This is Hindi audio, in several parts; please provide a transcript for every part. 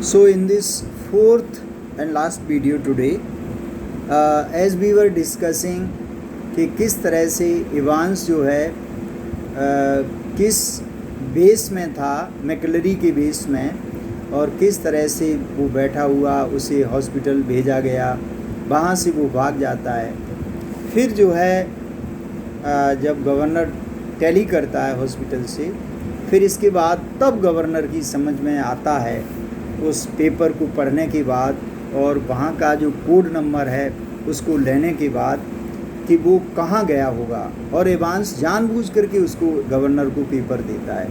So in this fourth and last video today, as we were discussing कि किस तरह से इवांस जो है किस बेस में था, मैकलरी के बेस में, और किस तरह से वो बैठा हुआ, उसे हॉस्पिटल भेजा गया, वहाँ से वो भाग जाता है। फिर जो है जब गवर्नर टैली करता है हॉस्पिटल से, फिर इसके बाद तब गवर्नर की समझ में आता है उस पेपर को पढ़ने के बाद और वहाँ का जो कोड नंबर है उसको लेने के बाद कि वो कहाँ गया होगा, और एवांस जानबूझ करके उसको गवर्नर को पेपर देता है।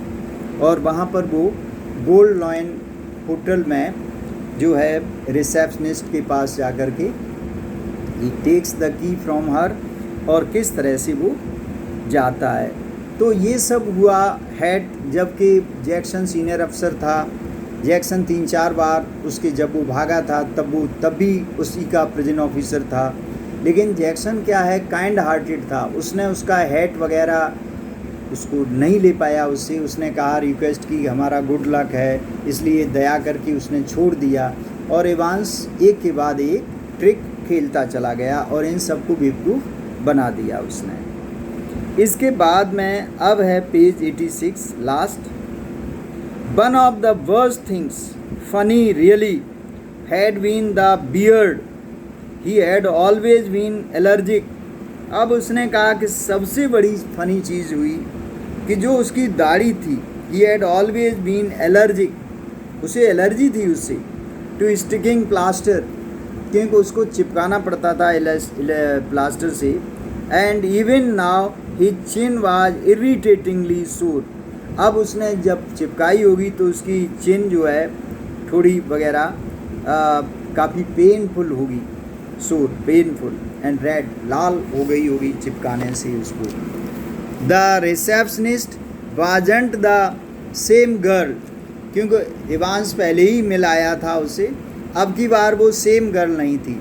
और वहाँ पर वो गोल्ड लॉयन होटल में जो है रिसेप्शनिस्ट के पास जा कर के ही takes the key from her, और किस तरह से वो जाता है। तो ये सब हुआ हेड, जबकि जैक्सन सीनियर अफसर था। जैक्सन 3-4 बार उसके जब वो भागा था तब भी उसी का प्रिजन ऑफिसर था। लेकिन जैक्सन क्या है, काइंड हार्टेड था। उसने उसका हेड वगैरह उसको नहीं ले पाया उससे। उसने कहा, रिक्वेस्ट की, हमारा गुड लक है, इसलिए दया करके उसने छोड़ दिया। और एवांस एक के बाद एक ट्रिक खेलता चला गया और इन सबको बेवकूफ़ बना दिया उसने। इसके बाद में अब है page 86 last. One of the worst things funny really had been the beard, he had always been allergic. अब उसने कहा कि सबसे बड़ी फनी चीज़ हुई कि जो उसकी दाढ़ी थी, he had always been allergic, उसे एलर्जी थी उससे, टू स्टिकिंग प्लास्टर, क्योंकि उसको चिपकाना पड़ता था प्लास्टर से। And even now his chin was irritatingly sore. अब उसने जब चिपकाई होगी तो उसकी चिन जो है थोड़ी वगैरह काफ़ी पेनफुल होगी, सोर पेनफुल, एंड रेड, लाल हो गई होगी चिपकाने से उसको। The receptionist wasn't the same girl, क्योंकि इवांस पहले ही मिल आया था उसे, अब की बार वो सेम गर्ल नहीं थी।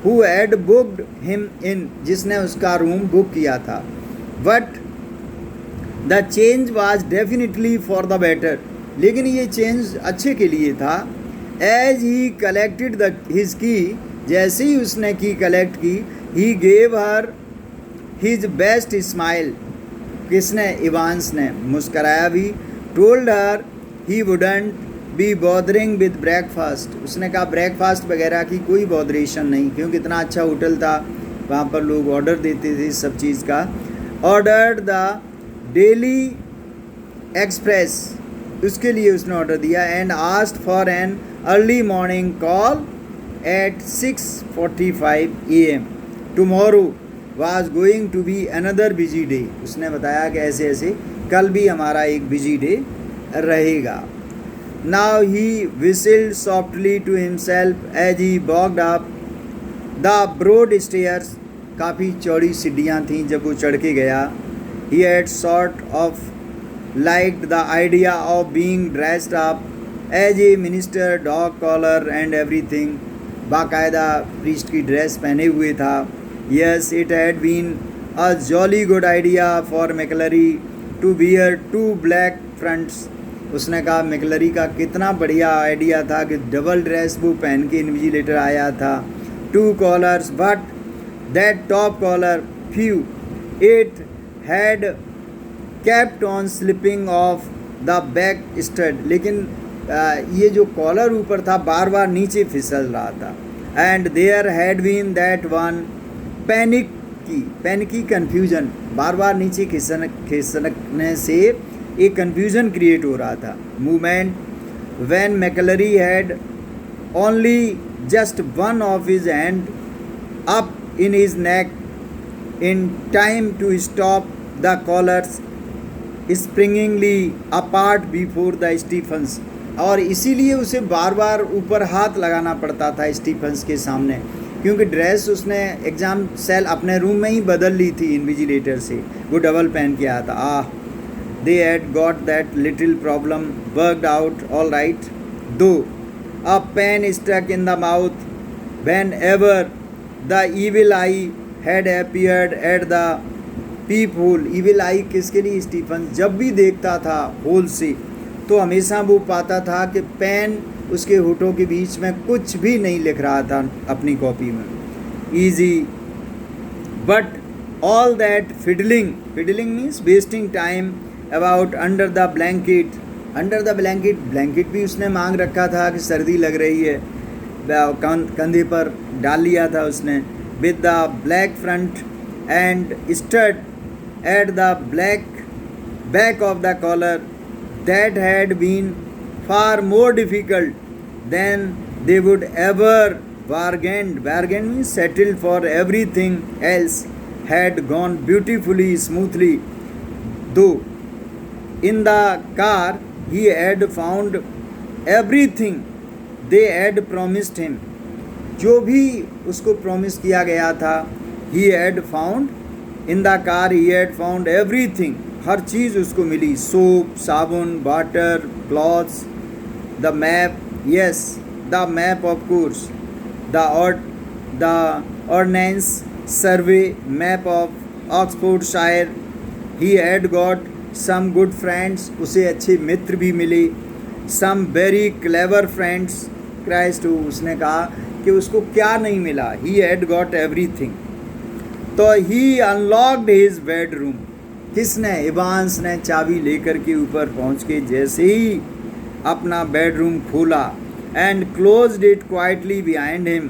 Who had booked him in, जिसने उसका रूम बुक किया था। But the change was definitely for the better, लेकिन ये चेंज अच्छे के लिए था। एज ही कलेक्टेड हिज की, जैसे ही उसने की कलेक्ट की, he gave her his best smile, किसने, इवांस ने, मुस्कराया भी। Told her he wouldn't be bothering with breakfast, उसने कहा ब्रेकफास्ट वगैरह की कोई बॉदरेशन नहीं, क्योंकि इतना अच्छा होटल था, वहाँ पर लोग ऑर्डर देते थे सब चीज़ का। ऑर्डर्ड द डेली एक्सप्रेस, उसके लिए उसने ऑर्डर दिया। And asked for an early morning call at 6:45 AM। Tomorrow was going to be another busy day, उसने बताया कि ऐसे ऐसे कल भी हमारा एक बिजी डे रहेगा। Now he whistled softly to himself as he walked up the broad stairs, काफ़ी चौड़ी सीढ़ियाँ थीं जब वो चढ़ के गया। He had sort of liked the idea of being dressed up as a minister, dog collar and everything, बाकायदा प्रीस्ट की ड्रेस पहने हुए था। Yes, it had been a jolly good idea for McClary to wear 2 black fronts, उसने कहा मैकलरी का कितना बढ़िया आइडिया था कि डबल ड्रेस वो पहन के इन्विजिलेटर आया था। 2 collars, but that top collar few, it had kept on slipping off the back stud, लेकिन ये जो कॉलर ऊपर था बार बार नीचे फिसल रहा था। And there had been that one panicky confusion, बार बार नीचे खिसकने से एक कन्फ्यूज़न क्रिएट हो रहा था। Movement when McAlery had only just one of his hand up in his neck in time to stop the collars springingly apart before the Stephens, और इसीलिए उसे बार बार ऊपर हाथ लगाना पड़ता था स्टीफन्स के सामने, क्योंकि ड्रेस उसने एग्ज़ाम सेल अपने रूम में ही बदल ली थी इन्विजिलेटर से, वो डबल पहन के आया था। They had got that little problem worked out all right, though a pain stuck in the mouth whenever the evil eye had appeared at the peephole। evil eye किसके लिए, स्टीफन जब भी देखता था होल से, तो हमेशा वो पाता था कि पेन उसके होठों के बीच में कुछ भी नहीं लिख रहा था अपनी कॉपी में. Easy. But all that fiddling means wasting time about under the blanket. blanket भी उसने मांग रखा था कि सर्दी लग रही है, कंधे पर डाल लिया था उसने. with the black front and stud at the back of the collar that had been far more difficult than they would ever bargained means settled for. Everything else had gone beautifully smoothly, though in the car he had found everything they had promised him. जो भी उसको प्रॉमिस किया गया था, he had found in the car, he had found everything. हर चीज़ उसको मिली. सोप, साबुन, water, clothes, the map, yes, the map of course, the ordnance survey map of Oxfordshire. He had got some good friends, उसे अच्छे मित्र भी मिले. some very clever friends. Christ, उसने कहा कि उसको क्या नहीं मिला. he had got everything. तो he unlocked his bedroom. किसने? इवांस ने चाबी लेकर के ऊपर पहुंच के जैसे ही अपना बेडरूम खोला, and closed it quietly behind him,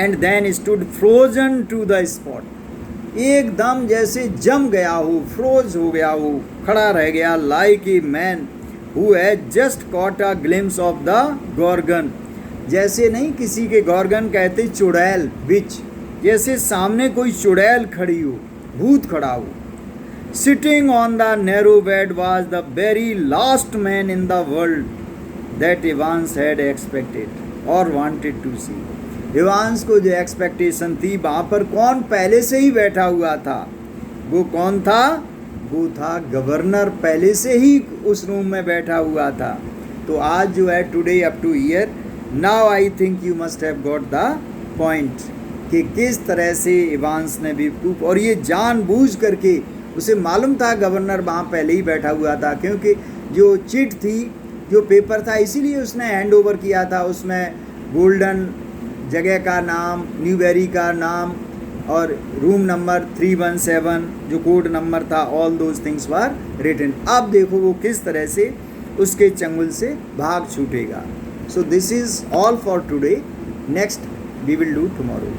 and then stood frozen to the spot. एकदम जैसे जम गया हो, फ्रोज हो गया हो, खड़ा रह गया. like a man who had just caught a glimpse of the gorgon. जैसे नहीं किसी के गॉर्गन कहते चुड़ैल, विच. जैसे सामने कोई चुड़ैल खड़ी हो, भूत खड़ा हो. Sitting on the narrow bed was the very last man in the world that Evans had expected or wanted to see. Evans को जो एक्सपेक्टेशन थी, वहाँ पर कौन पहले से ही बैठा हुआ था? वो कौन था? वो था गवर्नर. पहले से ही उस रूम में बैठा हुआ था. तो आज जो है today up two year, now I think you must have got the point कि किस तरह से इवांस ने बेवकूफ़, और ये जानबूझ करके, उसे मालूम था गवर्नर वहाँ पहले ही बैठा हुआ था, क्योंकि जो चिट थी, जो पेपर था, इसीलिए उसने हैंड ओवर किया था. उसमें गोल्डन जगह का नाम, न्यूबेरी का नाम और रूम नंबर 317 जो कोड नंबर था, all those things were written. अब देखो वो किस तरह से उसके चंगुल से भाग छूटेगा. So this is all for today. Next we will do tomorrow.